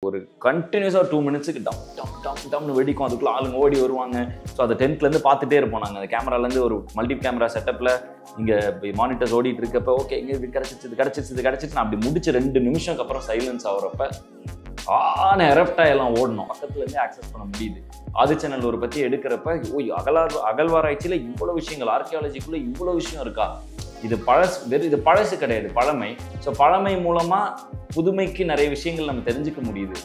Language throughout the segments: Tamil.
ஒரு கண்டினியூஸாக 2 மினிட்ஸுக்கு டம்னு வெடிக்கும். அதுக்குள்ளே ஆளுங்க ஓடி வருவாங்க. ஸோ அதை டென்த்லேருந்து பார்த்துட்டே இருப்போம் நாங்கள். அந்த கேமராலேருந்து ஒரு மல்டி கேமரா செட்டப்பில் இங்கே மானிட்டர்ஸ் ஓடிட்டு இருக்கப்போ ஓகே இங்கே இது கிடச்சிச்சு நான் அப்படி முடிச்சு 2 நிமிஷம்க்கு அப்புறம் சைலன்ஸ் ஆகிறப்ப எரப்டாக எல்லாம் ஓடணும். பக்கத்துலேருந்தே ஆக்சஸ் பண்ண முடியுது. ஆதி சேனல் ஒரு பற்றி எடுக்கிறப்ப அகழ்வாராய்ச்சியில் இவ்வளோ விஷயங்கள், ஆர்கியாலஜிக்குள்ளே இவ்வளோ விஷயம் இருக்கா, இது பழசு கிடையாது, பழமை. ஸோ பழமை மூலமாக புதுமைக்கு நிறைய விஷயங்கள் நம்ம தெரிஞ்சுக்க முடியுது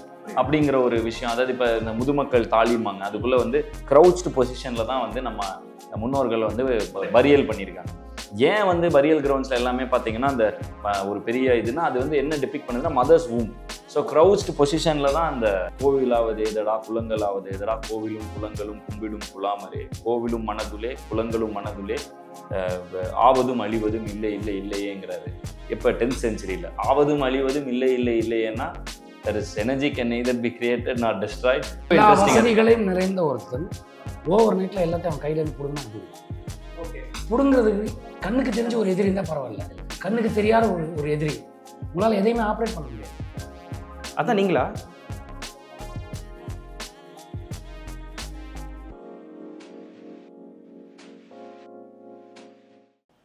அப்படிங்கிற ஒரு விஷயம். அதாவது இப்போ இந்த முதுமக்கள் தாலிமாங்க, அதுக்குள்ளே வந்து க்ரௌச்டு பொசிஷனில் தான் வந்து நம்ம முன்னோர்கள் வந்து பரியல் பண்ணியிருக்காங்க. ஏன் வந்து பரியல் கிரவுண்ட்ஸில் எல்லாமே பார்த்தீங்கன்னா அந்த ஒரு பெரிய இதுனா அது வந்து என்ன டிபிக் பண்ணுதுன்னா மதர்ஸ் வூம். ஸோ க்ரௌச்டு பொசிஷனில் தான் அந்த கோவிலாவது எதடா குளங்களாவது எதடா, கோவிலும் குளங்களும் கும்பிடும் குலாமரே, கோவிலும் மனதுலே குளங்களும் மனதுலே, ஆவதும் அழிவதும் இல்லையேங்கிறாரு. எப்போ 10th centuryல ஆவதும் அழிவதும் இல்லையேன்னா there is energy can neither be created nor destroyed. வசதிகளையும் நிறைந்த ஒருத்தன் ஓவர் நைட்டில் எல்லாத்தையும் அவன் கையிலேருந்து பிடுங்கினா பிடுங்கிறதுக்கு கண்ணுக்கு தெரிஞ்ச ஒரு எதிரி இருந்தால் பரவாயில்ல, கண்ணுக்கு தெரியாத ஒரு எதிரி உங்களால் எதையுமே ஆப்ரேட் பண்ண முடியாது. அதான் நீங்களா?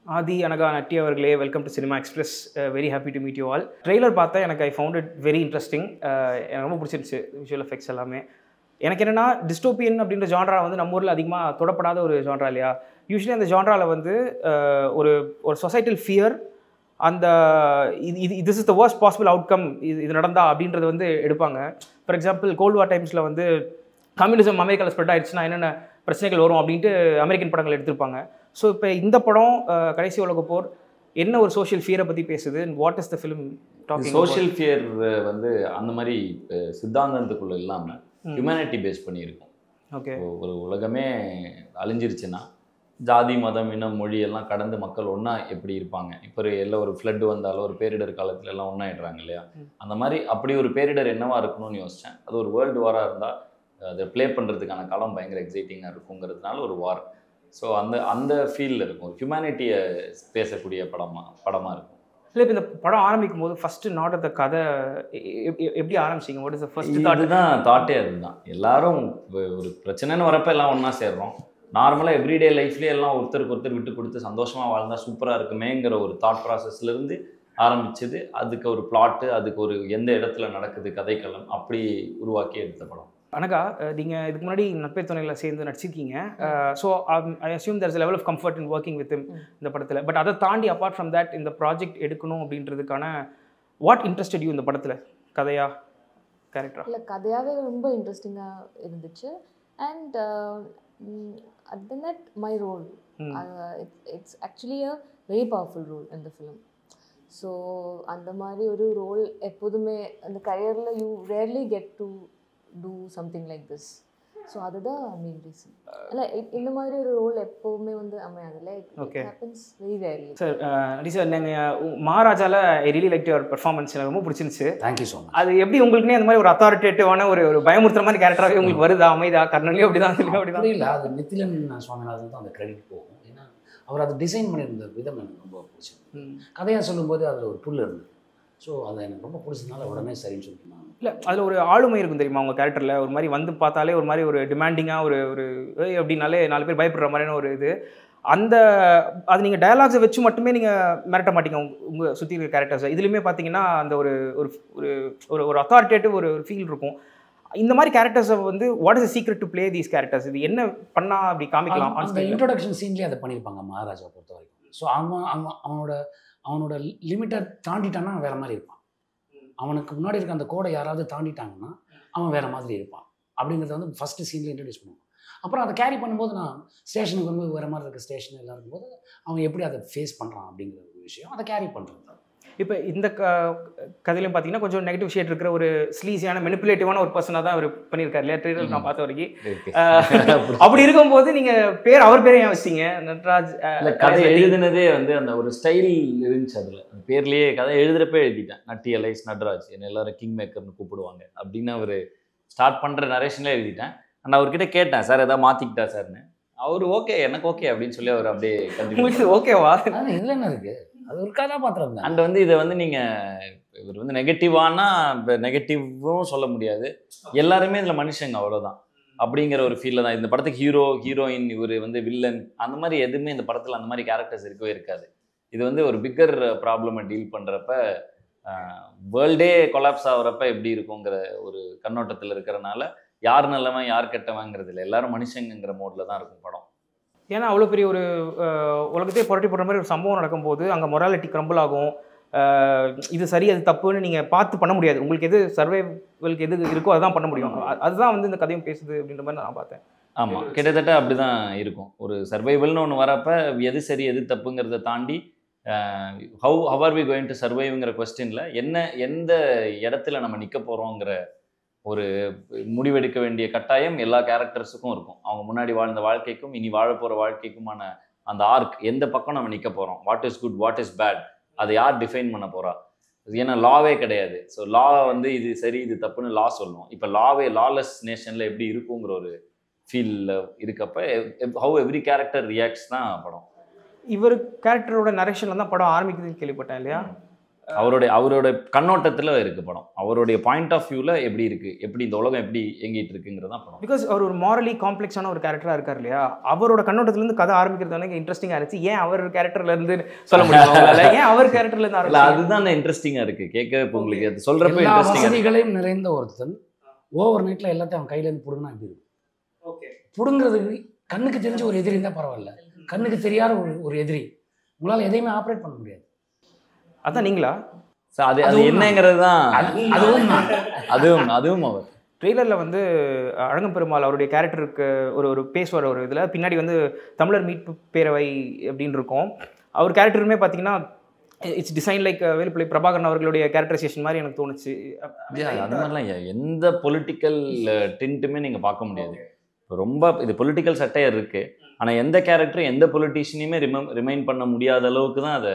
ஆதி, அனகா, நட்டி அவர்களே, welcome to cinema express. Very happy to meet you all. Trailer பார்த்தா எனக்கு I found it very interesting. எனக்கு ரொம்ப பிடிச்சிருந்துச்சு விஷுவல் எஃபெக்ட்ஸ் எல்லாமே. எனக்கு என்னென்னா டிஸ்டோபியன் அப்படின்ற ஜான்ரா வந்து நம்ம ஊரில் அதிகமாக தொடப்படாத ஒரு ஜான்ரா இல்லையா? யூஸ்வலி அந்த ஜான்ராவில் வந்து ஒரு சொசைட்டல் ஃபியர், அந்த this is the worst possible outcome, இது நடந்தா அப்படின்றது வந்து எடுப்பாங்க. ஃபார் எக்ஸாம்பிள் கோல்டு வார் டைம்ஸில் வந்து கம்யூனிசம் அமெரிக்காவில் ஸ்ப்ரெட் ஆகிடுச்சுன்னா என்னென்ன பிரச்சனைகள் வரும் அப்படின்ட்டு அமெரிக்கன் படங்கள் எடுத்திருப்பாங்க. ஸோ இப்போ இந்த படம் கடைசி உலக போர் என்ன ஒரு சோஷியல் ஃபியரை பற்றி பேசுது? What is the film talking? Social fear வந்து அந்த மாதிரி சித்தாந்தத்துக்குள்ள இல்லாமல் ஹியூமனிட்டி பேஸ் பண்ணியிருக்கும். ஓகே, ஒரு உலகமே அழிஞ்சிருச்சுன்னா ஜாதி மதம் இனம் மொழி எல்லாம் கடந்து மக்கள் ஒன்றா எப்படி இருப்பாங்க? இப்போ எல்லாம் ஒரு ஃப்ளட் வந்தாலும் ஒரு பேரிடர் காலத்துல எல்லாம் ஒன்றாயிடுறாங்க இல்லையா? அந்த மாதிரி அப்படி ஒரு பேரிடர் என்னவா இருக்கணும்னு யோசித்தேன். அது ஒரு வேர்ல்டு வாராக இருந்தால் அதை ப்ளே பண்ணுறதுக்கான களம் பயங்கர எக்ஸைட்டிங்காக இருக்குங்கிறதுனால ஒரு வார். ஸோ அந்த ஃபீல்டில் இருக்கும், ஹியூமனிட்டியை பேசக்கூடிய படமாக இருக்கும். இல்லை, இப்போ இந்த படம் ஆரம்பிக்கும் போது ஃபஸ்ட்டு நாட்டத்தை கதை எப்படி ஆரம்பிச்சிங்க? What is the first thought? அதுதான் தாட்டே, அதுதான். எல்லாரும் ஒரு பிரச்சனைன்னு வரப்போ எல்லாம் ஒன்றா சேர்றோம். நார்மலாக எவ்ரிடே லைஃப்லேயே எல்லாம் ஒருத்தருக்கு ஒருத்தர் விட்டு கொடுத்து சந்தோஷமாக வாழ்ந்தால் சூப்பராக இருக்குமேங்கிற ஒரு தாட் ப்ராசஸ்லேருந்து ஆரம்பிச்சது. அதுக்கு ஒரு பிளாட்டு, அதுக்கு ஒரு எந்த இடத்துல நடக்குது கதைக்களம், அப்படி உருவாக்கி எடுத்த படம். அனகா, நீங்கள் இதுக்கு முன்னாடி நட்பே துணையில் சேர்ந்து நடிச்சிருக்கீங்க. So I assume there's level of comfort in working with இந்த படத்தில். பட் அதை தாண்டி அப்பார்ட் ஃப்ரம் தட் இந்த ப்ராஜெக்ட் எடுக்கணும் அப்படின்றதுக்கான வாட் இன்ட்ரெஸ்டட் யூ இந்த படத்தில்? கதையா கேரக்டரா? இல்லை, கதையாகவே ரொம்ப இன்ட்ரெஸ்டிங்காக இருந்துச்சு. And other than that, my role, it's actually a very powerful role in the film. So அந்த மாதிரி ஒரு ரோல் எப்போதுமே அந்த கரியரில் you rarely get to do something like this. So அதுதான் மெயின் ரீசன். இல்லை, இந்த மாதிரி ஒரு ரோல் எப்போவுமே வந்து அமையாதுல்ல. Okay, happens very rarely. Sir நடி சார், நீங்கள் மகாராஜாவில் I really like your performance. எனக்கு ரொம்ப பிடிச்சிருந்துச்சு. Thank you so much. அது எப்படி உங்களுக்குனே அந்த மாதிரி ஒரு அத்தாரிட்டேட்டிவான ஒரு பயமுறுத்துற மாதிரி கேரக்டராகவே உங்களுக்கு வருதா? அமைதா? கர்ணன்லேயும் அப்படி தான் அப்படி இல்லை, அது நித்திலன் சுவாமிநாதன் தான் அந்த கிரெடிட் போகும். ஏன்னா அவர் அதை டிசைன் பண்ணியிருந்த விதம் எனக்கு ரொம்ப பிடிச்சிருக்கு. கதையாக சொல்லும்போது அதில் ஒரு புல் இருந்தது. ஸோ அதை எனக்கு ரொம்ப பிடிச்சதுனால உடனே சரின்னு சொல்லிட்டு நான் இல்லை, அதில் ஒரு ஆளுமை இருக்கும் தெரியுமா உங்கள் கேரக்டரில்? ஒரு மாதிரி வந்து பார்த்தாலே ஒரு மாதிரி ஒரு டிமாண்டிங்காக ஒரு அப்படின்னாலே 4 பேர் பயப்படுற மாதிரியான ஒரு இது. அது நீங்கள் டயலாக்ஸை வச்சு மட்டுமே நீங்கள் மிரட்ட மாட்டீங்க உங்கள் சுற்றி இருக்கிற கேரக்டர்ஸை. இதுலேயுமே பார்த்தீங்கன்னா அந்த ஒரு ஒரு அத்தாரிட்டேட்டிவ் ஒரு ஃபீல் இருக்கும். இந்த மாதிரி கேரக்டர்ஸை வந்து what is secret to play these characters? இது என்ன பண்ணால் அப்படி காமிக்கலாம்? அந்த இன்ட்ரோடக்ஷன் சீன்லேயே அதை பண்ணியிருப்பாங்க மகாராஜாவை பொறுத்த வரைக்கும். ஸோ அவனோட லிமிட்டை தாண்டிட்டான்னா வேறு மாதிரி இருப்பான். அவனுக்கு முன்னாடி இருக்க அந்த கோடை யாராவது தாண்டிட்டாங்கன்னா அவன் வேறு மாதிரி இருப்பான். அப்படிங்கிறத வந்து ஃபஸ்ட்டு சீனில் இன்ட்ரடியூஸ் பண்ணுவான். அப்புறம் அதை கேரி பண்ணும்போது நான் ஸ்டேஷனுக்கு வந்து வேறு மாதிரி இருக்க ஸ்டேஷன் எல்லாம் இருக்கும்போது அவன் எப்படி அதை ஃபேஸ் பண்ணுறான் அப்படிங்கிற ஒரு விஷயம் அதை கேரி பண்ணுறது. இப்போ இந்த கதையிலையும் பார்த்தீங்கன்னா கொஞ்சம் நெகட்டிவ் ஷேட் இருக்கிற ஒரு ஸ்லீஸியான மெனிப்புலேட்டிவான ஒரு பர்சனாக தான் அவர் பண்ணியிருக்காரு இல்லையா? ட்ரெய்லர் நான் பார்த்த வரைக்கும். அப்படி இருக்கும்போது நீங்கள் அவர் பேரை ஏன் வச்சிங்க? நட்ராஜ் கதை எழுதுனதே வந்து அந்த ஒரு ஸ்டைல் இருந்துச்சு. அதில் அந்த பேர்லேயே கதை எழுதுறப்பே எழுதிட்டேன். நட்டி எலைஸ் நட்ராஜ், என்ன எல்லாரும் கிங் மேக்கர்னு கூப்பிடுவாங்க அப்படின்னு அவர் ஸ்டார்ட் பண்ணுற நரேஷன்லேயே எழுதிட்டேன். அண்ட் அவர்கிட்ட கேட்டேன், சார் எதாவது மாற்றிக்கிட்டா சார்னு. அவர் ஓகே, எனக்கு ஓகே அப்படின்னு சொல்லி அவர் அப்படியே கண்டிப்பாக ஓகேவா? இதில் என்ன இருக்குது, அது ஒரு கதாபாத்திரம் தான். அண்ட் வந்து இதை வந்து நீங்கள் இவர் வந்து நெகட்டிவானா நெகட்டிவும் சொல்ல முடியாது, எல்லாருமே இதில் மனுஷங்க அவ்வளோதான் அப்படிங்கிற ஒரு ஃபீலில் தான். இந்த படத்துக்கு ஹீரோ ஹீரோயின் இவர் வந்து வில்லன் அந்த மாதிரி எதுவுமே இந்த படத்தில் அந்த மாதிரி கேரக்டர்ஸ் இருக்கவே இருக்காது. இது வந்து ஒரு பிக்கர் ப்ராப்ளமை டீல் பண்ணுறப்ப வேர்ல்டே கொலாப்ஸ் ஆகுறப்ப எப்படி இருக்குங்கிற ஒரு கண்ணோட்டத்தில் இருக்கிறனால யார் நல்லவன் யார் கெட்டவங்கிறது இல்லை, எல்லாரும் மனுஷங்கிற மோடில் தான் இருக்கும் படம். ஏன்னா அவ்வளோ பெரிய ஒரு உலகத்தையே புரட்டி போடுற மாதிரி ஒரு சம்பவம் நடக்கும்போது அங்கே மொராலிட்டி கிரம்பிள் ஆகும். இது சரி அது தப்புன்னு நீங்கள் பார்த்து பண்ண முடியாது. உங்களுக்கு எது சர்வைவலுக்கு எது இருக்கோ அதுதான் பண்ண முடியும். அதுதான் வந்து இந்த கதையும் பேசுது அப்படின்ற மாதிரி நான் பார்த்தேன். ஆமாம், கிட்டத்தட்ட அப்படி தான் இருக்கும். ஒரு சர்வைவல்னு ஒன்று வரப்போ எது சரி எது தப்புங்கிறத தாண்டி how are we going to சர்வைவ்ங்கிற கொஸ்டினில் எந்த இடத்துல நம்ம நிற்க போகிறோங்கிற ஒரு முடிவெடுக்க வேண்டிய கட்டாயம் எல்லா கேரக்டர்ஸுக்கும் இருக்கும். அவங்க முன்னாடி வாழ்ந்த வாழ்க்கைக்கும் இனி வாழப்போகிற வாழ்க்கைக்குமான அந்த ஆர்க், எந்த பக்கம் நம்ம நிற்க போகிறோம், what is good what is bad, அதை யார் டிஃபைன் பண்ண போகிறா. ஏன்னா லாவே கிடையாது. ஸோ லா வந்து இது சரி இது தப்புன்னு லா சொல்லுவோம். இப்போ லாவே லாலெஸ் நேஷனில் எப்படி இருக்குங்கிற ஒரு ஃபீலில் இருக்கப்போ ஹவ் எவ்ரி கேரக்டர் ரியாக்ட்ஸ் தான் படம். இவர் கேரக்டரோட நரேஷனில் தான் படம் ஆரம்பிக்குதுன்னு கேள்விப்பட்டேன் இல்லையா? அவரோட கண்ணோட்டத்தில் இருக்குது படம். அவருடைய பாயிண்ட் ஆஃப் வியூவில் எப்படி இருக்குது, எப்படி இந்த உலகம் எப்படி இயங்கிட்டு இருக்குங்கிறது தான் படம். பிகாஸ் அவர் ஒரு மாரலி காம்ப்ளெக்ஸான ஒரு கேரக்டராக இருக்கார் இல்லையா? அவரோட கண்ணோட்டத்துலேருந்து கதை ஆரம்பிக்கிறது எனக்கு இன்ட்ரெஸ்டிங்காக இருந்துச்சு. ஏன் அவர் கேரக்டர்லேருந்து சொல்ல முடியாது, ஏன் அவர் கேரக்டர்லேருந்து ஆரம்பிச்சு? அதுதான் இன்ட்ரெஸ்டிங்காக இருக்குது கேட்க. இப்போ உங்களுக்கு அது சொல்கிறப்ப வசதிகளையும் நிறைந்த ஒருத்தன் ஓவர் நைட்டில் எல்லாத்தையும் அவன் கையிலேருந்து பிடுங்கினா எப்படி இருக்கும்? ஓகே, பிடுங்கிறதுக்கு கண்ணுக்கு தெரிஞ்ச ஒரு எதிரி இருந்தால் பரவாயில்ல, கண்ணுக்கு தெரியாத ஒரு எதிரி உங்களால் எதையுமே ஆப்ரேட் பண்ண முடியாது. அதான் நீங்களா? அது என்னங்கிறது தான். அதுவும் அவர் ட்ரெய்லரில் வந்து அழகம்பெருமாள் அவருடைய கேரக்டருக்கு ஒரு பேசுவார். ஒரு இதில் பின்னாடி வந்து தமிழர் மீட்பு பேரவை அப்படின்னு இருக்கும். அவர் கேரக்டருமே பார்த்தீங்கன்னா it's design like Velupillai Prabhakaran அவர்களுடைய கேரக்டரைசேஷன் மாதிரி எனக்கு தோணுச்சு. அது மாதிரிலாம் எந்த பொலிட்டிக்கல் டின்ட்டுமே நீங்கள் பார்க்க முடியாது. ரொம்ப இது பொலிட்டிக்கல் சட்டையர் இருக்குது, ஆனால் எந்த கேரக்டரும் எந்த பொலிட்டீஷியனையுமே ரிமைண்ட் பண்ண முடியாத அளவுக்கு தான் அதை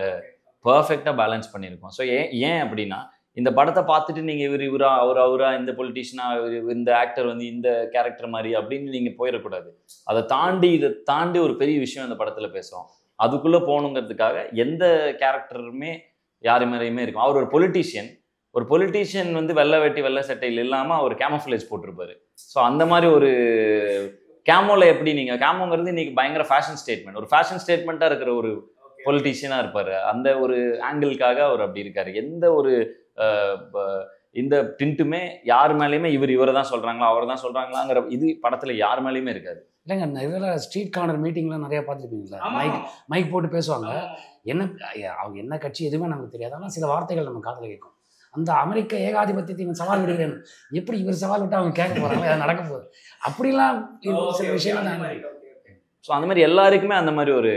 பர்ஃபெக்டாக பேலன்ஸ் பண்ணியிருக்கோம். ஸோ ஏன் அப்படின்னா இந்த படத்தை பார்த்துட்டு நீங்கள் இவரா அவரா இந்த பொலிட்டீஷியனா இந்த ஆக்டர் வந்து இந்த கேரக்டர் மாதிரி அப்படின்னு நீங்கள் போயிடக்கூடாது. இதை தாண்டி ஒரு பெரிய விஷயம் இந்த படத்தில் பேசுகிறோம். அதுக்குள்ளே போகணுங்கிறதுக்காக எந்த கேரக்டருமே யார் மேலேயுமே இருக்கும். அவர் ஒரு பொலிட்டீஷியன் வந்து வெள்ளை வேட்டி வெள்ளை சட்டையில் இல்லாமல் அவர் கேமோஃப்ளேஜ் போட்டிருப்பாரு. ஸோ அந்த மாதிரி ஒரு கேமோவில் எப்படி நீங்கள் கேமோங்கிறது இன்றைக்கி பயங்கர ஃபேஷன் ஸ்டேட்மெண்ட், ஒரு ஃபேஷன் ஸ்டேட்மெண்ட்டாக இருக்கிற ஒரு பொலிட்டீஷியனாக இருப்பார். அந்த ஒரு ஆங்கிளுக்காக அவர் அப்படி இருக்கார். எந்த ஒரு இந்த டின்ட்டுமே யார் மேலேயுமே இவரை தான் சொல்கிறாங்களா அவர் தான் சொல்கிறாங்களாங்கிற இது படத்தில் யார் மேலேயுமே இருக்காது. இல்லைங்க, இதில் ஸ்ட்ரீட் கார்னர் மீட்டிங்லாம் நிறையா பார்த்துருப்பீங்களா? மைக் போட்டு பேசுவாங்க. அவங்க என்ன கட்சி எதுவுமே நமக்கு தெரியாது, ஆனால் சில வார்த்தைகள் நம்ம காதில் கேட்கும். அந்த அமெரிக்க ஏகாதிபத்தியத்தை இவன் சவால் விடுகிறேன், எப்படி இவர் சவால் விட்டு அவங்க கேட்க போகிறாங்க, அது நடக்க போகுது அப்படிலாம் சில விஷயங்கள். ஸோ அந்த மாதிரி எல்லாருக்குமே அந்த மாதிரி ஒரு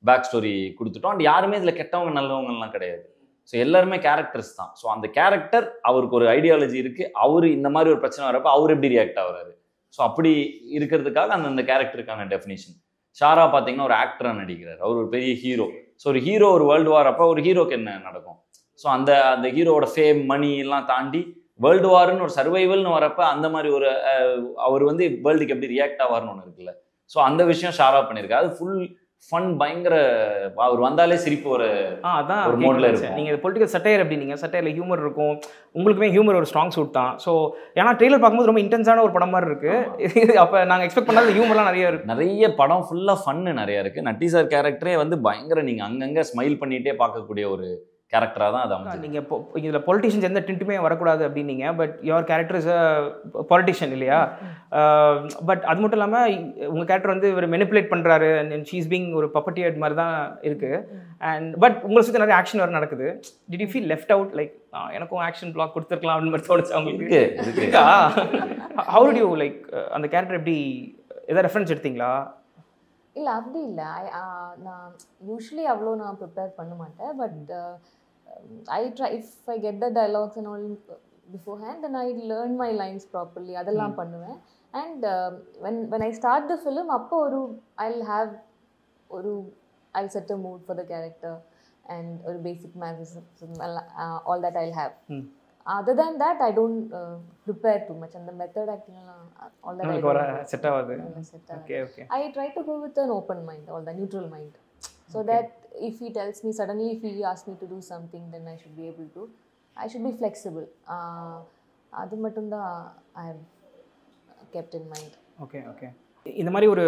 பேக் ஸ்டோரி கொடுத்துட்டோம். அண்ட் யாருமே இதில் கெட்டவங்க நல்லவங்கலாம் கிடையாது. ஸோ எல்லாருமே கேரக்டர்ஸ் தான். ஸோ அந்த கேரக்டர் அவருக்கு ஒரு ஐடியாலஜி இருக்குது. அவர் இந்த மாதிரி ஒரு பிரச்சனை வரப்போ அவர் எப்படி ரியாக்ட் ஆகுறாரு, ஸோ அப்படி இருக்கிறதுக்காக அந்த கேரக்டருக்கான டெஃபினிஷன். ஷாரா பார்த்தீங்கன்னா ஒரு ஆக்டராக நடிக்கிறார், அவர் ஒரு பெரிய ஹீரோ. ஸோ ஒரு ஹீரோ ஒரு வேர்ல்டு வார் அப்போ ஒரு ஹீரோக்கு என்ன நடக்கும், ஸோ அந்த ஹீரோவோட ஃபேம் மணி எல்லாம் தாண்டி வேர்ல்டு வார்னு ஒரு சர்வைவல்னு வரப்போ அந்த மாதிரி ஒரு அவர் வந்து வேர்ல்டுக்கு எப்படி ரியாக்ட் ஆவார்னு ஒன்று இருக்குல்ல. ஸோ அந்த விஷயம் ஷாரா பண்ணியிருக்காரு. அது ஃபுல் ஃபன், பயங்கர அவர் வந்தாலே சிரிப்பு ஒரு ஒரு மோட்ல இருக்கும். நீங்கள் பொலிட்டிக்கல் சட்டையர் அப்படி நீங்கள் சட்டையில் ஹியூமர் இருக்கும், உங்களுக்குமே ஹியூமர் ஒரு ஸ்ட்ராங் சூட் தான். ஸோ ஏன்னா ட்ரெய்லர் பார்க்கும்போது ரொம்ப இன்டென்ஸான ஒரு படம் மாதிரி இருக்குது. அப்போ நாங்கள் எக்ஸ்பெக்ட் பண்ணாத ஹியூமர்லாம் நிறைய இருக்குது. நிறைய படம் ஃபுல்லாக ஃபன்னு நிறையா இருக்குது. நட்டி சார் கேரக்டரே வந்து பயங்கர நீங்கள் அங்கங்கே ஸ்மைல் பண்ணிகிட்டே பார்க்கக்கூடிய ஒரு கேரக்டராக தான் அது அமைச்சு. நீங்கள் இதில் பொலிட்டிஷியன்ஸ் எந்த டின்ட்டுமே வரக்கூடாது அப்படின்னீங்க. But your character is a politician இல்லையா? பட் அது மட்டும் இல்லாமல் உங்கள் கேரக்டர் வந்து இவர் மெனிப்புலேட் பண்ணுறாரு அண்ட் ஷீஸ் பீங் ஒரு பப்பட்டியட் மாதிரி தான் இருக்குது. அண்ட் பட் உங்களை சுற்றி நிறைய ஆக்ஷன் வேறு நடக்குது. Did you feel left out, like எனக்கும் ஆக்ஷன் பிளாக் கொடுத்துருக்கலாம் அப்படின்னு மாதிரி தோணுச்சு அவங்களுக்கு? ஹவு டிட் யூ லைக் அந்த கேரக்டர் எப்படி எதாவது ரெஃபரன்ஸ் எடுத்தீங்களா? இல்லை அப்படி இல்லை. நான் யூஸ்வலி அவ்வளோ நான் ப்ரிப்பேர் பண்ண மாட்டேன். But I try, if I get the dialogues and all beforehand, then I learn my lines properly. அதெல்லாம் பண்ணுவேன். And when I start the film, அப்போ I'll set a mood for the character and ஒரு basic mannerism, all that I'll have. Other than that, I don't prepare too much. And the method acting, all that I don't set ஆகுது. Okay. I try to go with an open mind, all the neutral mind. So that if he tells me suddenly, if he asks me to do something, then I should be able to I should be flexible. அது மட்டும்தான் I have kept in mind. Okay okay. இந்த மாதிரி ஒரு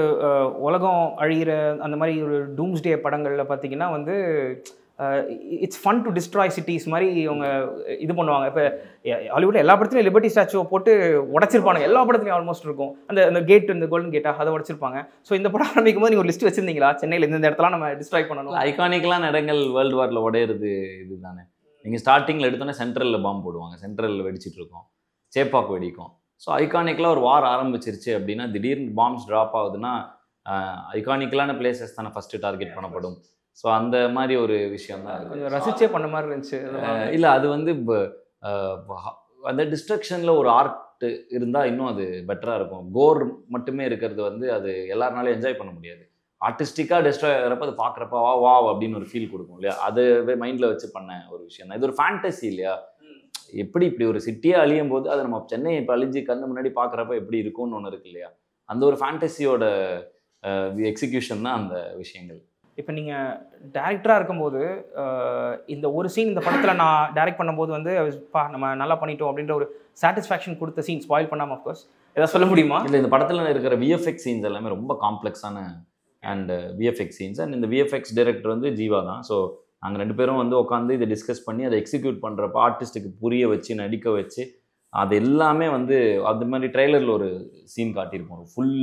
உலகம் அழிகிற அந்த மாதிரி ஒரு டூம்ஸ்டே படங்களில் பார்த்தீங்கன்னா வந்து it's fun to destroy cities மாதிரி அவங்க இது பண்ணுவாங்க. இப்போ ஹாலிவுட்டில் எல்லா படத்துலையும் லிபர்ட்டி ஸ்டாச்சுவை போட்டு உடச்சிருப்பாங்க. எல்லா படத்துலையும் ஆல்மோஸ்ட் இருக்கும். அந்த கேட், இந்த கோல்டன் கேட்டாக அதை உடச்சிருப்பாங்க. ஸோ இந்த படம் ஆரம்பிக்கும் போது நீங்கள் ஒரு லிஸ்ட் வச்சிருந்தீங்களா, சென்னையில் இந்த இடத்துல நம்ம டிஸ்ட்ராய் பண்ணணும்? ஐகானிக்கலான இடங்கள் வேர்ல்டு வாரில் உடையிறது இது தானே. நீங்கள் ஸ்டார்டிங்கில் எடுத்தோன்னே சென்ட்ரலில் பாம்பு போடுவாங்க, சென்ட்ரலில் வெடிச்சிட்டு இருக்கோம், சேப்பாக்கு வெடிக்கும். ஸோ ஐகானிக்கலாக ஒரு வார் ஆரம்பிச்சிருச்சு அப்படின்னா திடீர்னு பாம்ஸ் ட்ராப் ஆகுதுன்னா ஐகானிக்கலான பிளேசஸ் தானே ஃபஸ்ட்டு டார்கெட் பண்ணப்படும். ஸோ அந்த மாதிரி ஒரு விஷயம் தான் கொஞ்சம் ரசிச்சே பண்ண மாதிரி இருந்துச்சு. இல்லை அது வந்து அந்த டிஸ்ட்ரக்ஷனில் ஒரு ஆர்ட் இருந்தால் இன்னும் அது பெட்டராக இருக்கும். கோர் மட்டுமே இருக்கிறது வந்து அது எல்லாருனாலும் என்ஜாய் பண்ண முடியாது. ஆர்டிஸ்டிக்காக டிஸ்ட்ராய் ஆகிறப்ப அது பார்க்குறப்ப வா அப்படின்னு ஒரு ஃபீல் கொடுக்கும் இல்லையா. அதுவே மைண்டில் வச்சு பண்ண ஒரு விஷயம் தான். இது ஒரு ஃபேண்டசி இல்லையா. எப்படி இப்படி ஒரு சிட்டியே அழியும் போது அது நம்ம சென்னை இப்போ அழிஞ்சு கண்ணு முன்னாடி பார்க்குறப்ப எப்படி இருக்கும்னு ஒன்று இருக்கு இல்லையா. அந்த ஒரு ஃபேண்டசியோட எக்ஸிக்யூஷன் தான் அந்த விஷயங்கள். இப்போ நீங்கள் டேரக்டராக இருக்கும்போது இந்த ஒரு சீன் இந்த படத்தில் நான் டைரக்ட் பண்ணும்போது வந்து நம்ம நல்லா பண்ணிட்டோம் அப்படின்ற ஒரு சாட்டிஸ்ஃபேக்ஷன் கொடுத்த சீன் ஸ்பாயில் பண்ணாமல் அஃப்கோர்ஸ் ஏதாவது சொல்ல முடியுமா? இல்லை, இந்த படத்தில் இருக்கிற விஎஃப்எக்ஸ் சீன்ஸ் எல்லாமே ரொம்ப காம்ப்ளெக்ஸான அண்ட் விஎஃப்எக்ஸ் சீன்ஸ். அண்ட் இந்த விஎஃப்எக்ஸ் டைரக்டர் வந்து ஜீவா தான். ஸோ நாங்கள் 2 பேரும் வந்து உட்காந்து இதை டிஸ்கஸ் பண்ணி அதை எக்ஸிக்யூட் பண்ணுறப்ப ஆர்டிஸ்ட்டுக்கு புரிய வச்சு நடிக்க வச்சு அது எல்லாமே வந்து அது மாதிரி ட்ரெய்லரில் ஒரு சீன் காட்டியிருப்போம். ஒரு ஃபுல்